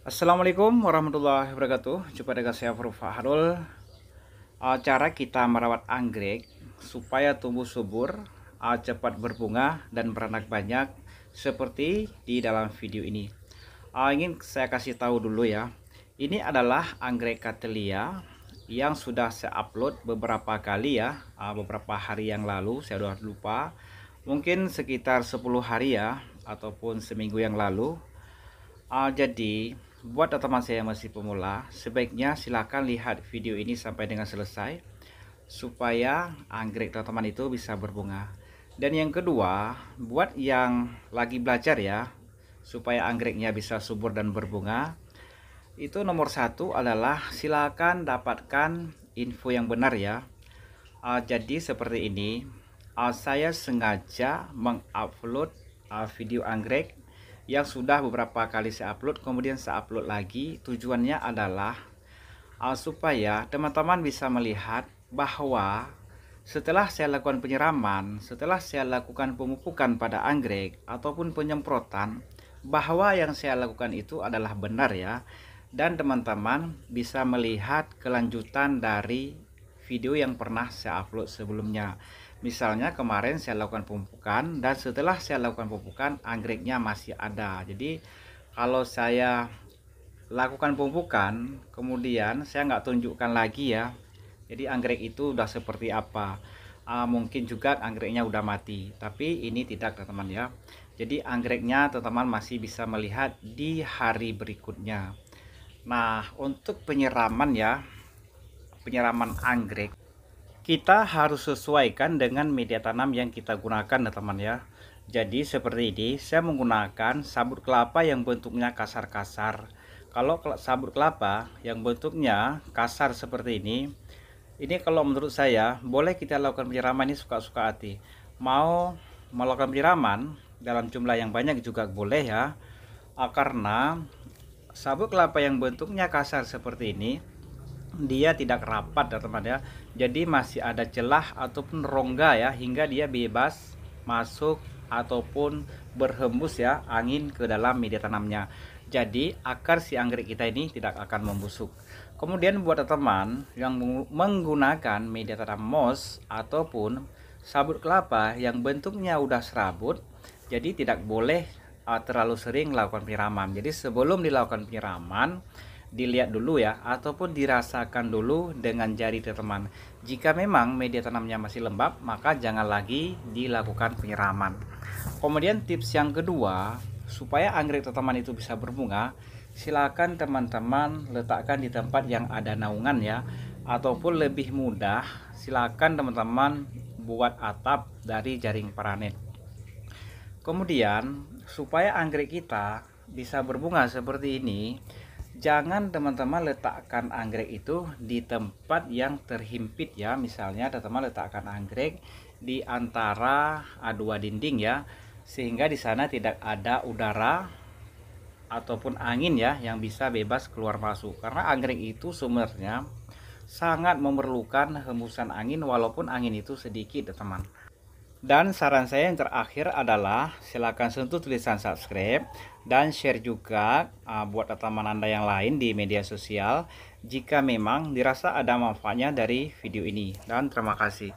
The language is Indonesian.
Assalamualaikum warahmatullahi wabarakatuh. Jumpa dengan saya Fahrul. Cara kita merawat anggrek supaya tumbuh subur, cepat berbunga dan beranak banyak seperti di dalam video ini. Ingin saya kasih tahu dulu ya. Ini adalah anggrek Cattleya yang sudah saya upload beberapa kali ya, beberapa hari yang lalu. Saya udah lupa. Mungkin sekitar 10 hari ya, ataupun seminggu yang lalu. Jadi buat teman saya yang masih pemula, sebaiknya silahkan lihat video ini sampai dengan selesai supaya anggrek teman-teman itu bisa berbunga. Dan yang kedua, buat yang lagi belajar ya, supaya anggreknya bisa subur dan berbunga, itu nomor satu adalah silakan dapatkan info yang benar ya. Jadi seperti ini, saya sengaja mengupload video anggrek yang sudah beberapa kali saya upload, kemudian saya upload lagi. Tujuannya adalah supaya teman-teman bisa melihat bahwa setelah saya lakukan penyiraman, setelah saya lakukan pemupukan pada anggrek ataupun penyemprotan, bahwa yang saya lakukan itu adalah benar ya, dan teman-teman bisa melihat kelanjutan dari video yang pernah saya upload sebelumnya. Misalnya kemarin saya lakukan pemupukan, dan setelah saya lakukan pemupukan anggreknya masih ada. Jadi kalau saya lakukan pemupukan kemudian saya nggak tunjukkan lagi ya, jadi anggrek itu udah seperti apa. Mungkin juga anggreknya udah mati, tapi ini tidak teman-teman ya. Jadi anggreknya teman-teman masih bisa melihat di hari berikutnya. Nah, untuk penyiraman ya, penyiraman anggrek kita harus sesuaikan dengan media tanam yang kita gunakan teman-teman ya. Jadi seperti ini, saya menggunakan sabut kelapa yang bentuknya kasar-kasar. Kalau sabut kelapa yang bentuknya kasar seperti ini kalau menurut saya boleh kita lakukan penyiraman ini suka-suka hati. Mau melakukan penyiraman dalam jumlah yang banyak juga boleh ya, karena sabut kelapa yang bentuknya kasar seperti ini dia tidak rapat ya teman ya, jadi masih ada celah ataupun rongga ya, hingga dia bebas masuk ataupun berhembus ya angin ke dalam media tanamnya. Jadi akar si anggrek kita ini tidak akan membusuk. Kemudian buat teman yang menggunakan media tanam moss ataupun sabut kelapa yang bentuknya udah serabut, jadi tidak boleh terlalu sering lakukan penyiraman. Jadi sebelum dilakukan penyiraman, dilihat dulu ya, ataupun dirasakan dulu dengan jari teman. Jika memang media tanamnya masih lembab, maka jangan lagi dilakukan penyiraman. Kemudian tips yang kedua, supaya anggrek teman itu bisa berbunga, silakan teman-teman letakkan di tempat yang ada naungan ya, ataupun lebih mudah silakan teman-teman buat atap dari jaring paranet. Kemudian supaya anggrek kita bisa berbunga seperti ini, jangan teman-teman letakkan anggrek itu di tempat yang terhimpit ya. Misalnya teman-teman letakkan anggrek di antara dua dinding ya, sehingga di sana tidak ada udara ataupun angin ya yang bisa bebas keluar masuk. Karena anggrek itu sebenarnya sangat memerlukan hembusan angin, walaupun angin itu sedikit teman. Dan saran saya yang terakhir adalah silakan sentuh tulisan subscribe dan share juga buat teman Anda yang lain di media sosial jika memang dirasa ada manfaatnya dari video ini. Dan terima kasih.